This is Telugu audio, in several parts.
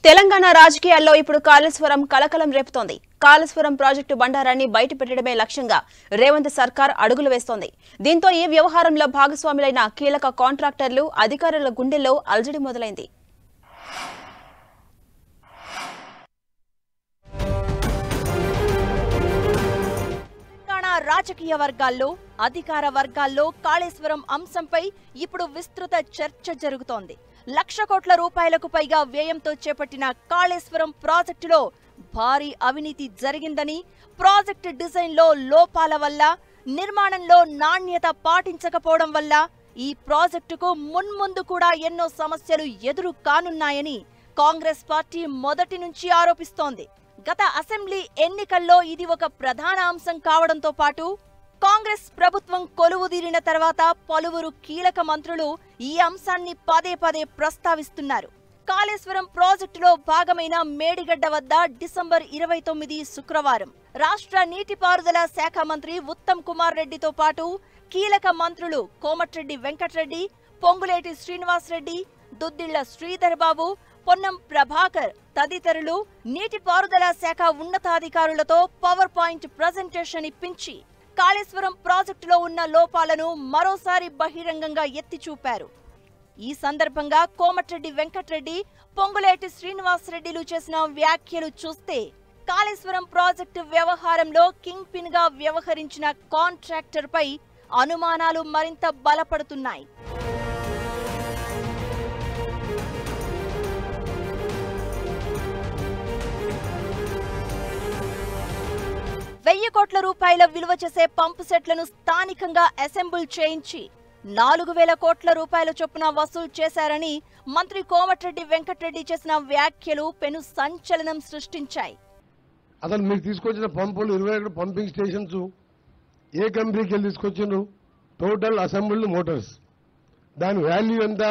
తెలంగాణ రాజకీయాల్లో ఇప్పుడు కాళేశ్వరం కలకలం రేపుతోంది. కాళేశ్వరం ప్రాజెక్టు బండారాన్ని బయటపెట్టడమే లక్ష్యంగా రేవంత్ సర్కార్ అడుగులు వేస్తోంది. దీంతో ఈ వ్యవహారంలో భాగస్వాములైన కీలక కాంట్రాక్టర్లు, అధికారుల గుండెల్లో అలజడి మొదలైంది. రాజకీయ వర్గాల్లో, అధికార వర్గాల్లో కాళేశ్వరం అంశంపై ఇప్పుడు విస్తృత చర్చ జరుగుతోంది. 1,00,000 కోట్ల రూపాయలకు పైగా వ్యయంతో చేపట్టిన కాళేశ్వరం ప్రాజెక్టులో భారీ అవినీతి జరిగిందని, ప్రాజెక్టు డిజైన్లో లోపాల వల్ల, నిర్మాణంలో నాణ్యత పాటించకపోవడం వల్ల ఈ ప్రాజెక్టుకు మున్ముందు కూడా ఎన్నో సమస్యలు ఎదురు కానున్నాయని కాంగ్రెస్ పార్టీ మొదటి నుంచి ఆరోపిస్తోంది. గత అసెంబ్లీ ఎన్నికల్లో ఇది ఒక ప్రధాన అంశం కావడంతో పాటు కాంగ్రెస్ ప్రభుత్వం కొలువుదీరిన తర్వాత పలువురు కీలక మంత్రులు ఈ అంశాన్ని పదే పదే ప్రస్తావిస్తున్నారు. కాళేశ్వరం ప్రాజెక్టులో భాగమైన మేడిగడ్డ వద్ద డిసెంబర్ 29 శుక్రవారం రాష్ట్ర నీటిపారుదల శాఖ మంత్రి ఉత్తమ్ కుమార్ రెడ్డితో పాటు కీలక మంత్రులు కోమటిరెడ్డి వెంకటరెడ్డి, పొంగులేటి శ్రీనివాసరెడ్డి, దుద్దిళ్ల శ్రీధర్ బాబు, పొన్నం ప్రభాకర్ తదితరులు నీటిపారుదల శాఖ ఉన్నతాధికారులతో పవర్ పాయింట్ ప్రెజెంటేషన్ ఇప్పించి కాళేశ్వరం ప్రాజెక్టులో ఉన్న లోపాలను మరోసారి బహిరంగంగా ఎత్తి చూపారు. ఈ సందర్భంగా కోమటిరెడ్డి వెంకటరెడ్డి, పొంగులేటి శ్రీనివాసరెడ్డిలు చేసిన వ్యాఖ్యలు చూస్తే కాళేశ్వరం ప్రాజెక్టు వ్యవహారంలో కింగ్ పిన్ గా వ్యవహరించిన కాంట్రాక్టర్ పై అనుమానాలు మరింత బలపడుతున్నాయి. 1,000 కోట్ల రూపాయల విలువ చేసే పంపు సెట్లను స్థానికంగా అసెంబుల్ చేయించి 4,000 కోట్ల రూపాయల చొప్పున వసూలు చేశారని మంత్రి కోమటిరెడ్డి వెంకటరెడ్డి చేసిన వ్యాఖ్యలు పెను సంచలనం సృష్టించాయి. అసలు మీరు తీసుకొచ్చిన పంపులు 21 పంపింగ్ స్టేషన్స్ ఏ కంపెనీకి వెళ్ళి తీసుకొచ్చిండ్రు? Total assembled Motors. దాని వాల్యూ ఎంత?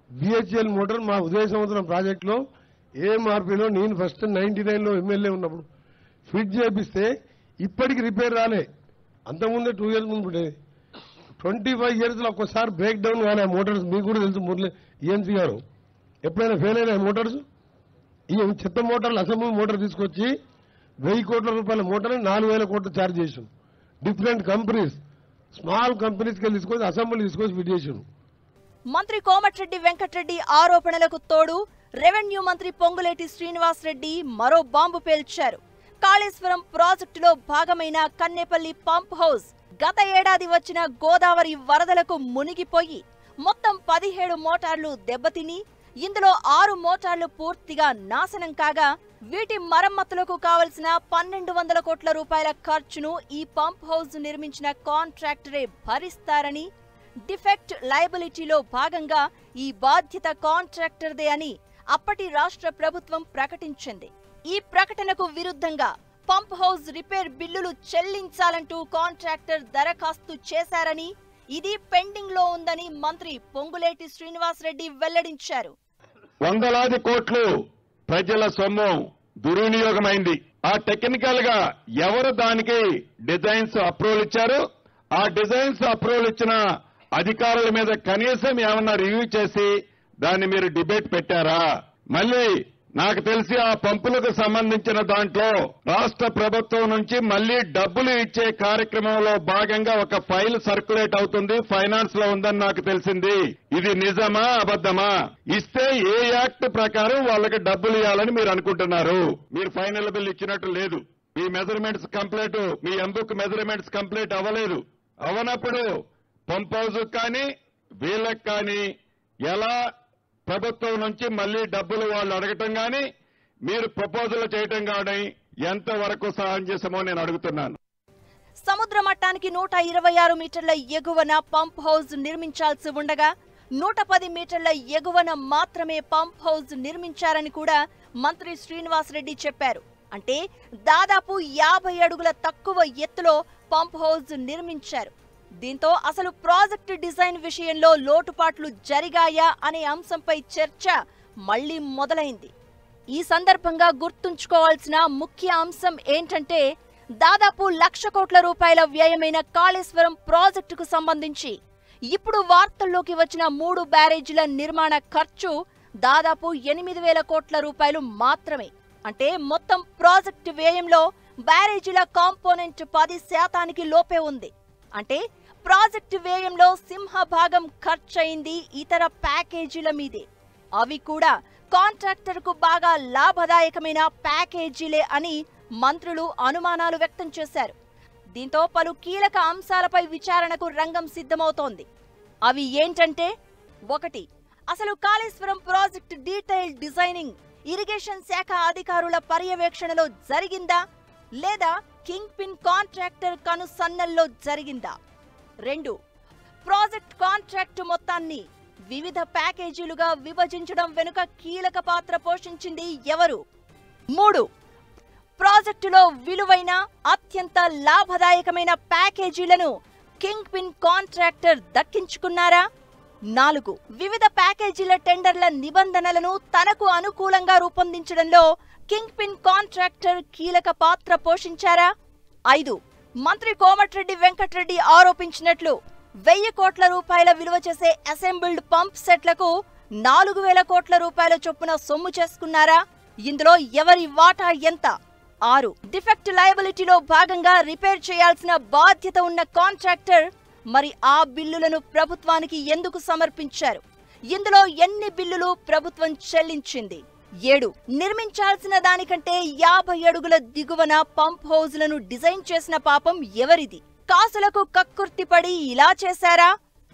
బిహెచ్ఎల్ మోటార్ మా ఉదయ సముద్రం ప్రాజెక్టులో ఏఎంఆర్పీలో నేను ఫస్ట్ 99లో ఎమ్మెల్యే ఉన్నప్పుడు ఫిట్ చేపిస్తే ఇప్పటికి రిపేర్ రాలే. అంతకుముందే 2 years ముందు 25 yearsలో ఒక్కసారి బ్రేక్ డౌన్ కానీ ఆ మోటార్స్ మీకు కూడా తెలుసు. మురళి ఈఎన్సీ గారు ఎప్పుడైనా ఫెయిల్ అయినా మోటార్స్, ఈ చెత్త మోటార్లు అసెంబ్లీ మోటార్ తీసుకొచ్చి 1,000 కోట్ల రూపాయల మోటార్ని 4,000 కోట్లు ఛార్జ్ చేసాం. డిఫరెంట్ కంపెనీస్, స్మాల్ కంపెనీస్కి వెళ్ళి తీసుకొచ్చి అసెంబ్లీ తీసుకొచ్చి ఫిట్ చేసాం. మంత్రి కోమటిరెడ్డి వెంకటరెడ్డి ఆరోపణలకు తోడు రెవెన్యూ మంత్రి పొంగులేటి శ్రీనివాసరెడ్డి మరో బాంబు పేల్చారు. కాళేశ్వరం ప్రాజెక్టులో భాగమైన కన్నేపల్లి పంప్ హౌస్ గత ఏడాది వచ్చిన గోదావరి వరదలకు మునిగిపోయి మొత్తం 17 మోటార్లు దెబ్బతిని ఇందులో 6 మోటార్లు పూర్తిగా నాశనం కాగా వీటి మరమ్మతులకు కావలసిన 1,200 కోట్ల రూపాయల ఖర్చును ఈ పంప్ హౌస్ నిర్మించిన కాంట్రాక్టరే భరిస్తారని, డిఫెక్ట్ లయబిలిటీలో భాగంగా ఈ బాధ్యత కాంట్రాక్టర్దే అని అప్పటి రాష్ట్ర ప్రభుత్వం ప్రకటించింది. ఈ ప్రకటనకు విరుద్ధంగా పంప్ హౌస్ రిపేర్ బిల్లులు చెల్లించాలంటూ కాంట్రాక్టర్ దరఖాస్తు చేశారని, ఇది పెండింగ్ లో ఉందని మంత్రి పొంగులేటి శ్రీనివాసరెడ్డి వెల్లడించారు. వందలాది కోట్లు ప్రజల సొమ్ము దుర్వినియోగమైంది. ఆ టెక్నికల్ గా ఎవరు దానికి డిజైన్స్ అప్రూవల్ ఇచ్చారు? ఆ డిజైన్స్ అప్రూవల్ ఇచ్చిన అధికారుల మీద కనీసం ఏమన్నా రివ్యూ చేసి దాన్ని మీరు డిబేట్ పెట్టారా? మళ్ళీ నాకు తెలిసి ఆ పంపులకు సంబంధించిన దాంట్లో రాష్ట్ర ప్రభుత్వం నుంచి మళ్లీ డబ్బులు ఇచ్చే కార్యక్రమంలో భాగంగా ఒక ఫైల్ సర్క్యులేట్ అవుతుంది, ఫైనాన్స్ లో ఉందని నాకు తెలిసింది. ఇది నిజమా అబద్ధమా? ఇస్తే ఏ యాక్ట్ ప్రకారం వాళ్ళకి డబ్బులు ఇవ్వాలని మీరు అనుకుంటున్నారు? మీరు ఫైనల్ బిల్ ఇచ్చినట్టు లేదు. మీ మెజర్మెంట్స్ కంప్లీట్, మీ ఎంబుక్ మెజర్మెంట్స్ కంప్లీట్ అవ్వలేదు. అవనప్పుడు పంప్ హౌస్ కానీ వీళ్ళకి కానీ ఎలా ప్రభుత్వం నుంచి మళ్లీ డబ్బులు వాళ్ళు అడగటం కానీ మీరు ప్రపోజల్ చేయటం కానీ ఎంతవరకు సహాయం చేశామో నేను అడుగుతున్నాను. సముద్ర మట్టానికి 126 మీటర్ల ఎగువన పంప్ హౌస్ నిర్మించాల్సి ఉండగా 110 మీటర్ల ఎగువన మాత్రమే పంప్ హౌస్ నిర్మించారని కూడా మంత్రి శ్రీనివాసరెడ్డి చెప్పారు. అంటే దాదాపు 50 అడుగుల తక్కువ ఎత్తులో పంప్ హౌస్ నిర్మించారు. దీంతో అసలు ప్రాజెక్టు డిజైన్ విషయంలో లోటుపాట్లు జరిగాయా అనే అంశంపై చర్చ మళ్లీ మొదలైంది. ఈ సందర్భంగా గుర్తుంచుకోవాల్సిన ముఖ్య అంశం ఏంటంటే దాదాపు 1,00,000 కోట్ల రూపాయల వ్యయమైన కాళేశ్వరం ప్రాజెక్టుకు సంబంధించి ఇప్పుడు వార్తల్లోకి వచ్చిన 3 బ్యారేజీల నిర్మాణ ఖర్చు దాదాపు 8,000 కోట్ల రూపాయలు మాత్రమే. అంటే మొత్తం ప్రాజెక్టు వ్యయంలో బ్యారేజీల కాంపోనెంట్ 10% లోపే ఉంది. అంటే ప్రాజెక్టు వ్యయంలో సింహభాగం ఖర్చయింది ఇతర ప్యాకేజీల మీదే. అవి కూడా కాంట్రాక్టర్కు బాగా లాభదాయకమైన ప్యాకేజీలే అని మంత్రులు అనుమానాలు వ్యక్తం చేశారు. దీంతో పలు కీలక అంశాలపై విచారణకు రంగం సిద్ధమవుతోంది. అవి ఏంటంటే, 1. అసలు Kaleshwaram project detail designing irrigation శాఖ అధికారుల పర్యవేక్షణలో జరిగిందా లేదా కింగ్ పిన్ కాంట్రాక్టర్ కనుసన్నల్లో జరిగిందా? 2. ప్రాజెక్ట్ కాంట్రాక్టు మొత్తాన్ని వివిధ ప్యాకేజీలుగా విభజించడం వెనుక కీలక పాత్ర పోషించింది ఎవరు? 3. ప్రాజెక్టులో విలువైన అత్యంత లాభదాయకమైన ప్యాకేజీలను కింగ్ పిన్ కాంట్రాక్టర్ దక్కించుకున్నారా? 4. వివిధ ప్యాకేజీల టెండర్ల నిబంధనలను తనకు అనుకూలంగా రూపొందించడంలో కింగ్ పిన్ కాంట్రాక్టర్ కీలక పాత్ర పోషించారా? 5. మంత్రి కోమటిరెడ్డి వెంకటరెడ్డి ఆరోపించినట్లు 1,000 కోట్ల రూపాయల విలువ చేసే అసెంబుల్డ్ పంప్ సెట్లకు 4,000 కోట్ల రూపాయల చొప్పున సొమ్ము చేసుకున్నారా? ఇందులో ఎవరి వాటా ఎంత? 6. డిఫెక్ట్ లయబిలిటీలో భాగంగా రిపేర్ చేయాల్సిన బాధ్యత ఉన్న కాంట్రాక్టర్ మరి ఆ బిల్లులను ప్రభుత్వానికి ఎందుకు సమర్పించారు? ఇందులో ఎన్ని బిల్లులు ప్రభుత్వం చెల్లించింది? 7. నిర్మించాల్సిన దానికంటే 50 అడుగుల దిగువన పంప్ హౌజ్లను డిజైన్ చేసిన పాపం ఎవరిది? కాసులకు కక్కుర్తిపడి ఇలా చేశారా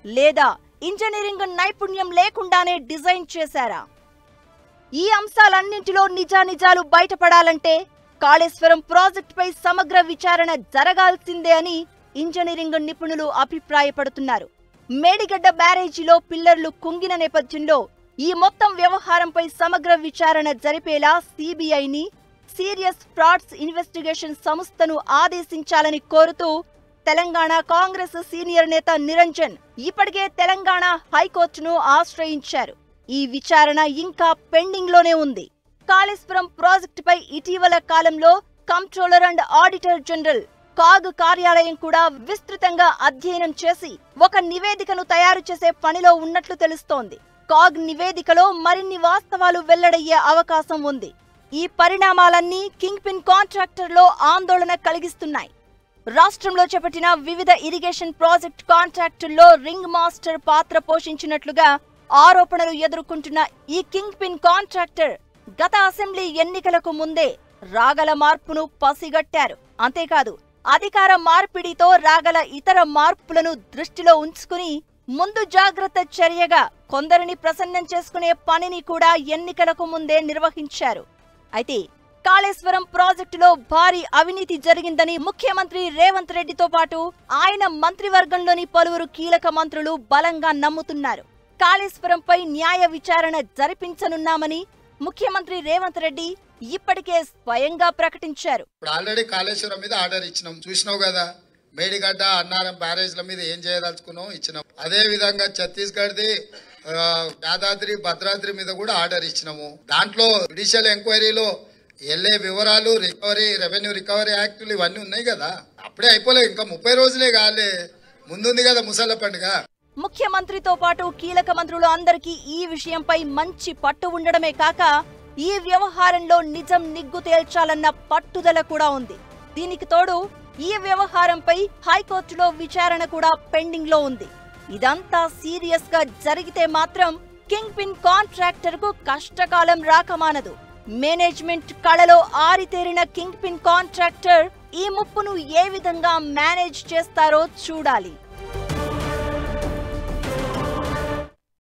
లేదా ఇంజనీరింగ్ నైపుణ్యం లేకుండానే డిజైన్ చేశారా? ఈ అంశాలన్నింటిలో నిజానిజాలు బయటపడాలంటే కాళేశ్వరం ప్రాజెక్టుపై సమగ్ర విచారణ జరగాల్సిందే అని ఇంజనీరింగ్ నిపుణులు అభిప్రాయపడుతున్నారు. మేడిగడ్డ బ్యారేజీలో పిల్లర్లు కుంగిన నేపథ్యంలో ఈ మొత్తం వ్యవహారంపై సమగ్ర విచారణ జరిపేలా సిబిఐని, సీరియస్ ఫ్రాడ్స్ ఇన్వెస్టిగేషన్ సంస్థను ఆదేశించాలని కోరుతూ తెలంగాణ కాంగ్రెస్ సీనియర్ నేత నిరంజన్ ఇప్పటికే తెలంగాణ హైకోర్టును ఆశ్రయించారు. ఈ విచారణ ఇంకా పెండింగ్ లోనే ఉంది. కాళేశ్వరం ప్రాజెక్టుపై ఇటీవల కాలంలో controller and auditor general CAG కార్యాలయం కూడా విస్తృతంగా అధ్యయనం చేసి ఒక నివేదికను తయారు చేసే పనిలో ఉన్నట్లు తెలుస్తోంది. కాగ్ నివేదికలో మరిన్ని వాస్తవాలు వెల్లడయ్యే అవకాశం ఉంది. ఈ పరిణామాలన్నీ కింగ్ పిన్ కాంట్రాక్టర్లో ఆందోళన కలిగిస్తున్నాయి. రాష్ట్రంలో చేపట్టిన వివిధ ఇరిగేషన్ ప్రాజెక్ట్ కాంట్రాక్టుల్లో రింగ్ మాస్టర్ పాత్ర పోషించినట్లుగా ఆరోపణలు ఎదుర్కొంటున్న ఈ కింగ్ పిన్ కాంట్రాక్టర్ గత అసెంబ్లీ ఎన్నికలకు ముందే రాగల మార్పును పసిగట్టారు. అంతేకాదు అధికార మార్పిడితో రాగల ఇతర మార్పులను దృష్టిలో ఉంచుకుని ముందు జాగ్రత్త చర్యగా కొందరిని ప్రసన్నం చేసుకునే పనిని కూడా ఎన్నికలకు ముందే నిర్వహించారు. అయితే కాళేశ్వరం ప్రాజెక్టులో భారీ అవినీతి జరిగిందని ముఖ్యమంత్రి రేవంత్ రెడ్డితో పాటు ఆయన మంత్రివర్గంలోని పలువురు కీలక మంత్రులు బలంగా నమ్ముతున్నారు. కాళేశ్వరంపై న్యాయ విచారణ జరిపించనున్నామని ముఖ్యమంత్రి రేవంత్ రెడ్డి ఇప్పటికే స్వయంగా ప్రకటించారు. ఇప్పుడు ఆల్రెడీ కాళేశ్వరం మీద ఆర్డర్ ఇచ్చినాం, చూసినావు కదా. మేడిగడ్డ, అన్నారం బ్యారేజ్ల మీద ఏం చేయదలుచుకున్నాం ఇచ్చినాం. అదే విధంగా ఛత్తీస్గఢ్ది యాదాద్రి, భద్రాద్రి మీద కూడా ఆర్డర్ ఇచ్చినాము. దాంట్లో జ్యుడిషియల్ ఎంక్వైరీలో ఎల్ఏ వివరాలు, రికవరీ, రెవెన్యూ రికవరీ యాక్టులు ఇవన్నీ ఉన్నాయి కదా. అప్పుడే అయిపోలే, ఇంకా 30 రోజులే కాలే, ముందుంది కదా ముసళ్ళ పండుగ. ముఖ్యమంత్రితో పాటు కీలక మంత్రులు అందరికీ ఈ విషయంపై మంచి పట్టు ఉండడమే కాక ఈ వ్యవహారంలో నిజం నిగ్గు తేల్చాలన్న పట్టుదల కూడా ఉంది. దీనికి తోడు ఈ వ్యవహారంపై హైకోర్టులో విచారణ కూడా పెండింగ్ లో ఉంది. ఇదంతా సీరియస్ గా జరిగితే మాత్రం కింగ్ పిన్ కాంట్రాక్టర్ కు కష్టకాలం రాకమానదు. మేనేజ్మెంట్ కళలో ఆరితేరిన కింగ్ పిన్ కాంట్రాక్టర్ ఈ ముప్పును ఏ విధంగా మేనేజ్ చేస్తారో చూడాలి.